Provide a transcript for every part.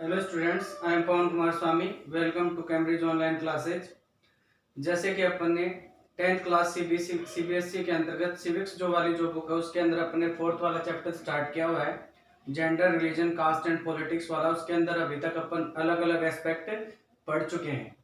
Hello students, I am Pawan Kumar Swami. Welcome to Cambridge online classes. जैसे कि अपन ने 10th क्लास सीबीएसई के अंतर्गत सिविक्स जो वाली जो बुक है उसके अंदर अपन ने 4th वाला चैप्टर स्टार्ट किया हुआ है, gender, religion, caste and politics वाला। उसके अंदर अभी तक अपन अलग अलग एस्पेक्ट पढ़ चुके हैं।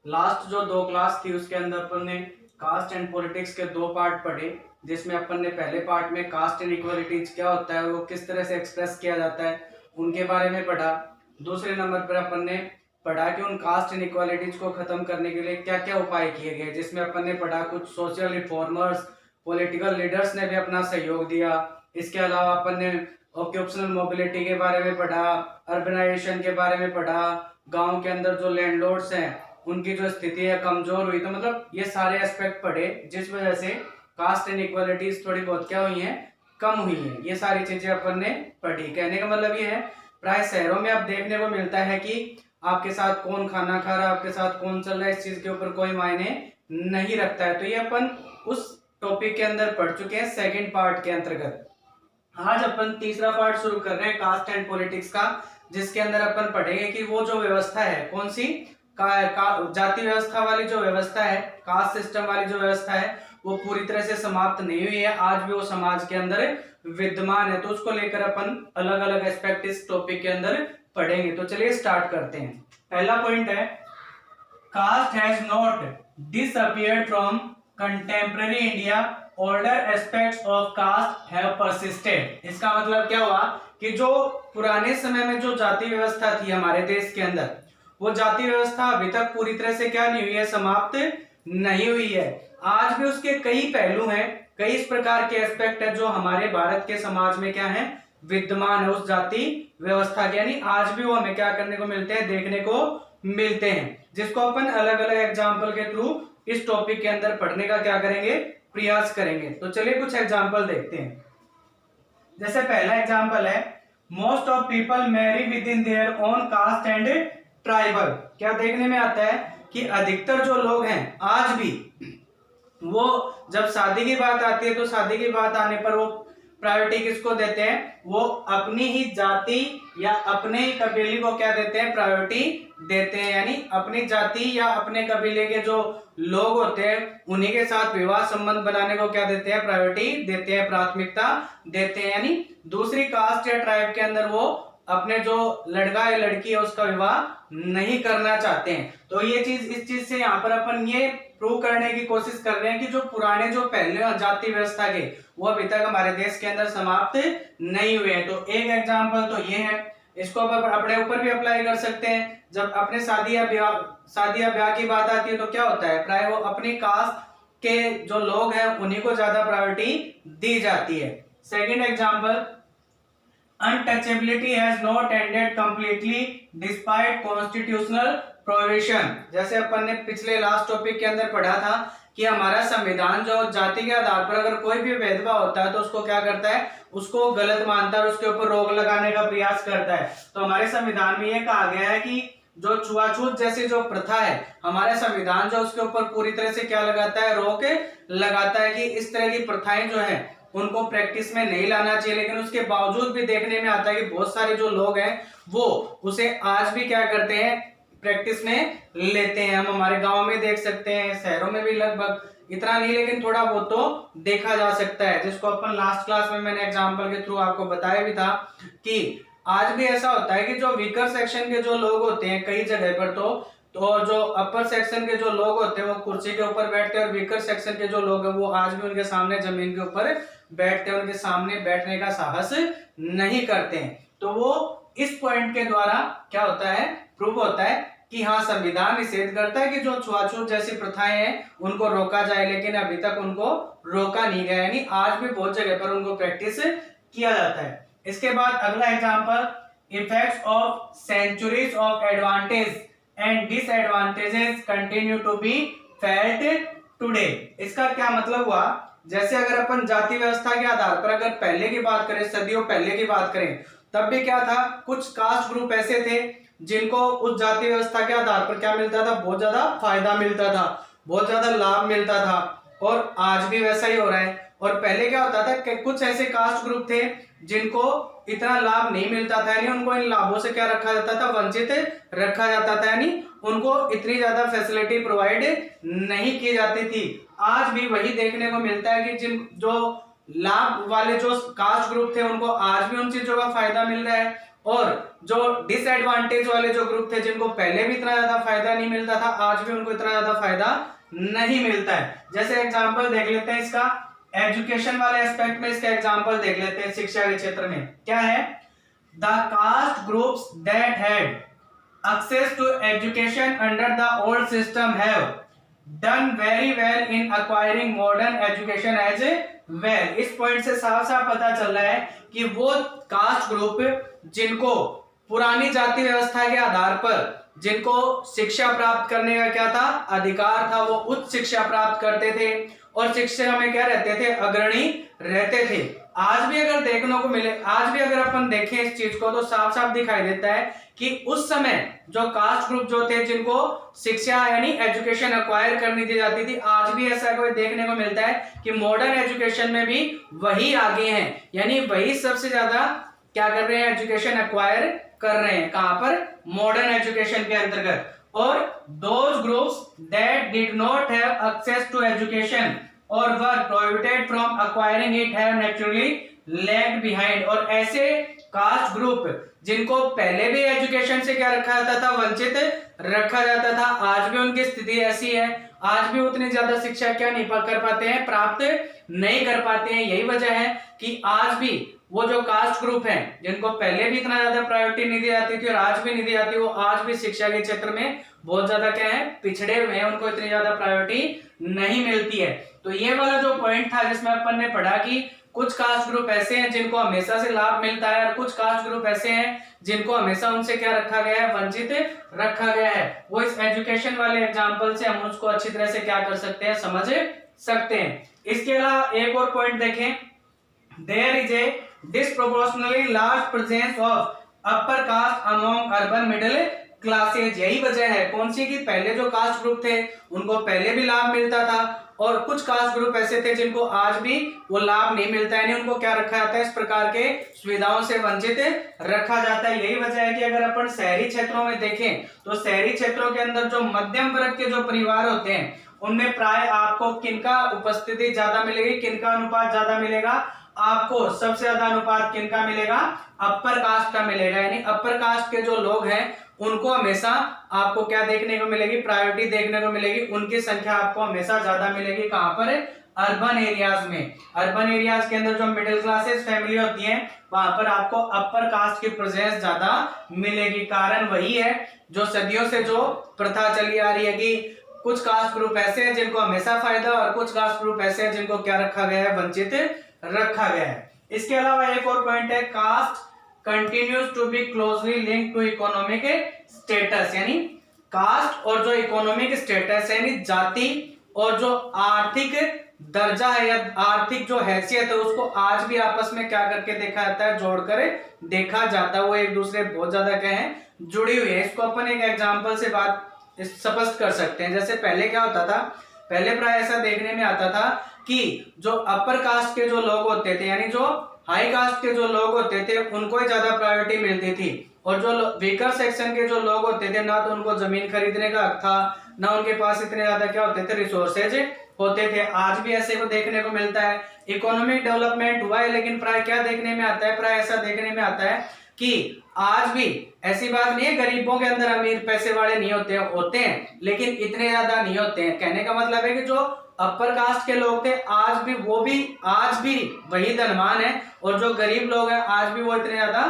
लास्ट जो 2 क्लास थी उसके अंदर अपन ने कास्ट एंड पॉलिटिक्स के 2 पार्ट पढ़े, जिसमें अपन ने पहले पार्ट में कास्ट एंड इक्वालिटीज क्या होता है, वो किस तरह से एक्सप्रेस किया जाता है, उनके बारे में पढ़ा। दूसरे नंबर पर अपन ने पढ़ा कि उन कास्ट एंड इक्वालिटीज को खत्म करने के लिए क्या क्या उपाय किए गए, जिसमें अपन ने पढ़ा कुछ सोशल रिफॉर्मर्स, पॉलिटिकल लीडर्स ने भी अपना सहयोग दिया। इसके अलावा अपन ने ऑक्यूपेशनल मोबिलिटी के बारे में पढ़ा, अर्बनाइजेशन के बारे में पढ़ा, गांव के अंदर जो लैंडलॉर्ड्स हैं उनकी जो स्थिति है कमजोर हुई। तो मतलब ये सारे एस्पेक्ट पढ़े, जिस वजह से कास्ट एंड इक्वालिटीज थोड़ी बहुत क्या हुई हैं, कम हुई है। ये सारी चीजें अपन ने पढ़ी। कहने का मतलब ये है, प्राय शहरों में आप देखने को मिलता है कि आपके साथ कौन खाना खा रहा है, आपके साथ कौन चल रहा है, इस चीज के ऊपर कोई मायने नहीं रखता है। तो ये अपन उस टॉपिक के अंदर पढ़ चुके हैं सेकंड पार्ट के अंतर्गत। आज अपन तीसरा पार्ट शुरू कर रहे हैं कास्ट एंड पॉलिटिक्स का, जिसके अंदर अपन पढ़ेंगे कि वो जो व्यवस्था है कौन सी जाति व्यवस्था वाली जो व्यवस्था है, कास्ट सिस्टम वाली जो व्यवस्था है, वो पूरी तरह से समाप्त नहीं हुई है, आज भी वो समाज के अंदर विद्यमान है। तो उसको लेकर अपन अलग अलग एस्पेक्ट इस टॉपिक के अंदर पढ़ेंगे। तो चलिए स्टार्ट करते हैं। पहला पॉइंट है, caste has not disappeared from contemporary India, older aspects of caste have persisted. इसका मतलब क्या हुआ कि जो पुराने समय में जो जाति व्यवस्था थी हमारे देश के अंदर, वो जाति व्यवस्था अभी तक पूरी तरह से क्या नहीं हुई है, समाप्त नहीं हुई है। आज भी उसके कई पहलू हैं, कई इस प्रकार के एस्पेक्ट है जो हमारे भारत के समाज में क्या है, विद्यमान है उस जाति व्यवस्था के। यानी आज भी वो हमें क्या करने को मिलते हैं, देखने को मिलते हैं, जिसको अपन अलग अलग एग्जाम्पल के थ्रू इस टॉपिक के अंदर पढ़ने का क्या करेंगे, प्रयास करेंगे। तो चलिए कुछ एग्जाम्पल देखते हैं। जैसे पहला एग्जाम्पल है, most of people marry within their own caste and tribal. क्या देखने में आता है कि अधिकतर जो लोग हैं आज भी, वो जब शादी की बात आती है तो शादी की बात आने पर वो प्रायोरिटी किसको देते हैं, वो अपनी ही जाति या अपने ही कबीले को क्या देते हैं, प्रायोरिटी देते हैं। यानी अपनी जाति या अपने कबीले के जो लोग होते हैं उन्हीं के साथ विवाह संबंध बनाने को क्या देते हैं, प्रायोरिटी देते हैं, प्राथमिकता देते हैं। यानी दूसरी कास्ट या ट्राइब के अंदर वो अपने जो लड़का या लड़की है उसका विवाह नहीं करना चाहते हैं। तो ये चीज, इस चीज से यहाँ पर अपन ये प्रूव करने की कोशिश कर रहे हैं कि जो पुराने जो पहले जाति व्यवस्था के वो अभी तक हमारे देश के अंदर समाप्त नहीं हुए हैं। तो एक एग्जाम्पल तो ये है, इसको अपन अपने ऊपर भी अप्लाई कर सकते हैं। जब अपने शादी या ब्याह की बात आती है तो क्या होता है, प्राय वो अपनी कास्ट के जो लोग हैं उन्हीं को ज्यादा प्रायोरिटी दी जाती है। Second example, untouchability has not ended completely despite constitutional provision। जैसे अपन ने पिछले लास्ट टॉपिक के अंदर पढ़ा था कि हमारा संविधान जो जाति के आधार पर अगर कोई भी भेदभाव होता है तो उसको क्या करता है, उसको गलत मानता है और उसके ऊपर रोक लगाने का प्रयास करता है। तो हमारे संविधान में यह कहा गया है कि जो छुआछूत जैसी जो प्रथा है, हमारे संविधान जो उसके ऊपर पूरी तरह से क्या लगाता है, रोक लगाता है कि इस तरह की प्रथाएं जो है उनको प्रैक्टिस में नहीं लाना चाहिए। लेकिन उसके बावजूद भी देखने में आता है कि बहुत सारे जो लोग हैं वो उसे आज भी क्या करते हैं, प्रैक्टिस में लेते हैं। हम हमारे गांव में देख सकते हैं, शहरों में भी लगभग इतना नहीं लेकिन थोड़ा बहुत तो देखा जा सकता है, जिसको अपन लास्ट क्लास में मैंने एग्जाम्पल के थ्रू आपको बताया भी था कि आज भी ऐसा होता है कि जो वीकर सेक्शन के जो लोग होते हैं कई जगह पर तो जो अपर सेक्शन के जो लोग होते हैं वो कुर्सी के ऊपर बैठते हैं और वीकर सेक्शन के जो लोग हैं वो आज भी उनके सामने जमीन के ऊपर बैठते हैं, उनके सामने बैठने का साहस नहीं करते हैं। तो वो इस पॉइंट के द्वारा क्या होता है, प्रूव होता है कि हाँ, संविधान निषेध करता है कि जो छुआछूत जैसी प्रथाएं हैं उनको रोका जाए, लेकिन अभी तक उनको रोका नहीं गया। यानी आज भी बहुत जगह पर उनको प्रैक्टिस किया जाता है। इसके बाद अगला example, effects of centuries of advantage and disadvantages continue to be felt today. इसका क्या मतलब हुआ, जैसे अगर अपन जाति व्यवस्था के आधार पर अगर पहले की बात करें, सदियों पहले की बात करें, तब भी क्या था, कुछ कास्ट ग्रुप ऐसे थे जिनको उस जाति व्यवस्था के आधार पर क्या मिलता था, बहुत ज्यादा फायदा मिलता था, बहुत ज्यादा लाभ मिलता था। और आज भी वैसा ही हो रहा है। और पहले क्या होता था कि कुछ ऐसे कास्ट ग्रुप थे जिनको इतना लाभ नहीं मिलता था, यानी उनको इन लाभों से क्या रखा जाता था, वंचित रखा जाता था, यानी उनको इतनी ज्यादा फैसिलिटी प्रोवाइड नहीं की जाती थी। आज भी वही देखने को मिलता है कि जिन जो लाभ वाले जो कास्ट ग्रुप थे उनको आज भी उन चीजों का फायदा मिल रहा है, और जो डिसएडवांटेज वाले जो ग्रुप थे जिनको पहले भी इतना ज्यादा फायदा नहीं मिलता था, आज भी उनको इतना ज्यादा फायदा नहीं मिलता है। जैसे एग्जांपल देख लेते हैं इसका, एजुकेशन वाले एस्पेक्ट में इसका एग्जांपल देख लेते हैं। शिक्षा के क्षेत्र में क्या है, the caste groups that had access to education under the old system have done very well in acquiring modern education as well. इस पॉइंट से साफ साफ पता चल रहा है कि वो कास्ट ग्रुप जिनको पुरानी जाति व्यवस्था के आधार पर जिनको शिक्षा प्राप्त करने का क्या था, अधिकार था, वो उच्च शिक्षा प्राप्त करते थे और शिक्षा में क्या रहते थे, अग्रणी रहते थे। आज भी अगर देखने को मिले, आज भी अगर अपन देखें इस चीज को तो साफ साफ दिखाई देता है कि उस समय जो कास्ट ग्रुप जो थे जिनको शिक्षा यानी एजुकेशन अक्वायर करनी दी जाती थी, आज भी ऐसा कोई देखने को मिलता है कि मॉडर्न एजुकेशन में भी वही आगे हैं, यानी वही सबसे ज्यादा क्या कर रहे हैं, एजुकेशन अक्वायर कर रहे हैं। कहां पर, मॉडर्न एजुकेशन के अंतर्गत। और those groups that did not have access to education और were prohibited from acquiring it have naturally lagged behind. और ऐसे कास्ट ग्रुप जिनको पहले भी एजुकेशन से क्या रखा जाता था, वंचित रखा जाता था, आज भी उनकी स्थिति ऐसी है, आज भी उतनी ज्यादा शिक्षा क्या नहीं कर पाते हैं, प्राप्त नहीं कर पाते हैं। यही वजह है कि आज भी वो जो कास्ट ग्रुप हैं जिनको पहले भी इतना ज्यादा प्रायोरिटी नहीं दी जाती थी और आज भी नहीं दी जाती, वो आज भी शिक्षा के क्षेत्र में बहुत ज्यादा क्या है, पिछड़े हुए हैं, उनको इतनी ज्यादा प्रायोरिटी नहीं मिलती है। तो ये वाला जो पॉइंट था जिसमें अपन ने पढ़ा कि कुछ कास्ट ग्रुप ऐसे हैं जिनको हमेशा से लाभ मिलता है और कुछ कास्ट ग्रुप ऐसे हैं जिनको हमेशा उनसे क्या रखा गया है, वंचित रखा गया है। वो इस एजुकेशन वाले एग्जांपल से हम उसको अच्छी तरह से क्या कर सकते हैं, समझ सकते हैं। इसके अलावा एक और पॉइंट देखें, there is a disproportionately large presence of upper caste among urban middle classes। यही वजह है कौन सी, कि पहले जो कास्ट ग्रुप थे उनको पहले भी लाभ मिलता था और कुछ कास्ट ग्रुप ऐसे थे जिनको आज भी वो लाभ नहीं मिलता है, उनको क्या रखा जाता है, इस प्रकार के सुविधाओं से वंचित रखा जाता है। यही वजह है कि अगर अपन शहरी क्षेत्रों में देखें तो शहरी क्षेत्रों के अंदर जो मध्यम वर्ग के जो परिवार होते हैं उनमें प्राय आपको किनका उपस्थिति ज्यादा मिलेगी, किनका अनुपात ज्यादा मिलेगा, आपको सबसे ज्यादा अनुपात किनका मिलेगा, अपर कास्ट का मिलेगा। यानी अपर कास्ट के जो लोग हैं उनको हमेशा आपको क्या देखने को मिलेगी, प्रायोरिटी देखने को मिलेगी, उनकी संख्या आपको हमेशा ज्यादा मिलेगी। कहां पर, अर्बन एरियाज में। अर्बन एरियाज के अंदर जो मिडिल क्लासेस फैमिली होती है वहां पर आपको अपर कास्ट की प्रेजेंस ज्यादा मिलेगी। कारण वही है जो सदियों से जो प्रथा चली आ रही है कि कुछ कास्ट ग्रुप ऐसे हैं जिनको हमेशा फायदा और कुछ कास्ट ग्रुप ऐसे हैं जिनको क्या रखा गया है, वंचित रखा गया है। इसके अलावा एक और पॉइंट है, caste continues to be closely linked to economic status. यानी कास्ट और जो इकोनॉमिक स्टेटस है, यानी जाति और जो आर्थिक दर्जा है या आर्थिक जो हैसियत है, उसको आज भी आपस में क्या करके देखा जाता है, जोड़कर देखा जाता है। वो एक दूसरे बहुत ज्यादा क्या है, जुड़ी हुई है। इसको अपन एक एग्जांपल से बात स्पष्ट कर सकते हैं। जैसे पहले क्या होता था, पहले प्राय ऐसा देखने में आता था कि जो अपर कास्ट के जो लोग होते थे, यानी जो हाई कास्ट के जो लोग होते थे, उनको ही ज्यादा प्रायोरिटी मिलती थी, और जो वीकर सेक्शन के जो लोग होते थे ना तो उनको जमीन खरीदने का हक था, ना उनके पास इतने ज्यादा क्या होते थे, रिसोर्सेज होते थे। आज भी ऐसे को देखने को मिलता है। इकोनॉमिक डेवलपमेंट हुआ है, लेकिन प्राय क्या देखने में आता है, प्राय ऐसा देखने में आता है कि आज भी ऐसी बात नहीं है गरीबों के अंदर अमीर पैसे वाले नहीं होते हैं, लेकिन इतने ज्यादा नहीं होते हैं। कहने का मतलब है कि जो अपर कास्ट के लोग थे आज भी वही धनवान है, और जो गरीब लोग हैं आज भी वो इतने ज्यादा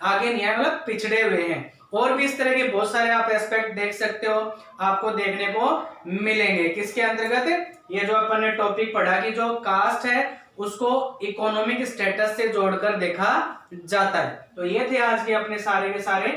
आगे नहीं है, मतलब पिछड़े हुए हैं। और भी इस तरह के बहुत सारे आप एस्पेक्ट देख सकते हो, आपको देखने को मिलेंगे। किसके अंतर्गत, ये जो अपन ने टॉपिक पढ़ा कि जो कास्ट है उसको इकोनॉमिक स्टेटस से जोड़कर देखा जाता है। तो ये थे आज के अपने सारे के सारे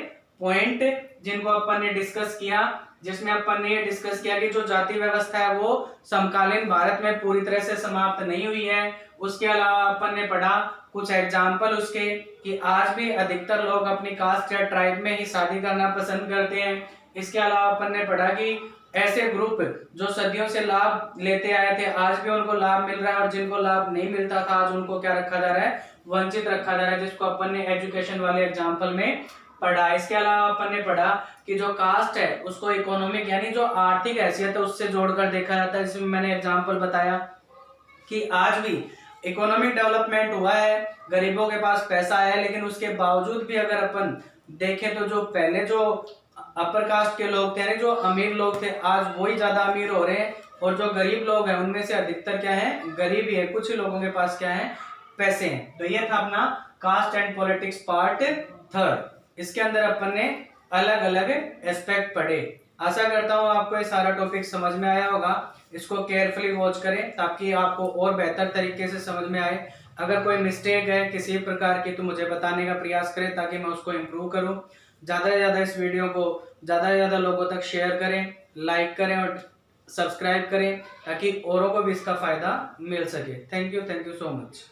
पॉइंट जिनको अपन ने डिस्कस किया, जिसमें अपन ने ये डिस्कस किया कि जो जाति व्यवस्था है वो समकालीन भारत में पूरी तरह से समाप्त नहीं हुई है। उसके अलावा अपन ने पढ़ा कुछ एग्जाम्पल उसके कि आज भी अधिकतर लोग अपनी कास्ट या ट्राइब में ही शादी करना पसंद करते हैं। इसके अलावा अपन ने पढ़ा कि ऐसे ग्रुप जो सदियों से लाभ लेते आए थे, आज भी उनको लाभ मिल रहा है, और जिनको लाभ नहीं मिलता था आज उनको क्या रखा जा रहा है, वंचित रखा जा रहा है, जिसको अपन ने एजुकेशन वाले एग्जाम्पल में पढ़ा। इसके अलावा अपन ने पढ़ा कि जो कास्ट है उसको इकोनॉमिक यानी जो आर्थिक हैसियत है उससे जोड़कर देखा जाता है, जिसमें मैंने एग्जाम्पल बताया कि आज भी इकोनॉमिक डेवलपमेंट हुआ है, गरीबों के पास पैसा है, लेकिन उसके बावजूद भी अगर अपन देखें तो जो पहले जो अपर कास्ट के लोग थे, जो अमीर लोग थे, आज वही ज्यादा अमीर हो रहे हैं, और जो गरीब लोग हैं उनमें से अधिकतर क्या है, गरीब ही है, कुछ ही लोगों के पास क्या है, पैसे हैं। तो ये था अपना कास्ट एंड पॉलिटिक्स पार्ट 3। इसके अंदर अपन ने अलग अलग एस्पेक्ट पढ़े। आशा करता हूँ आपको ये सारा टॉपिक समझ में आया होगा। इसको केयरफुली वॉच करें ताकि आपको और बेहतर तरीके से समझ में आए। अगर कोई मिस्टेक है किसी प्रकार की तो मुझे बताने का प्रयास करें ताकि मैं उसको इम्प्रूव करूं। ज़्यादा से ज़्यादा इस वीडियो को ज़्यादा से ज़्यादा लोगों तक शेयर करें, लाइक करें और सब्सक्राइब करें ताकि औरों को भी इसका फ़ायदा मिल सके। Thank you so much.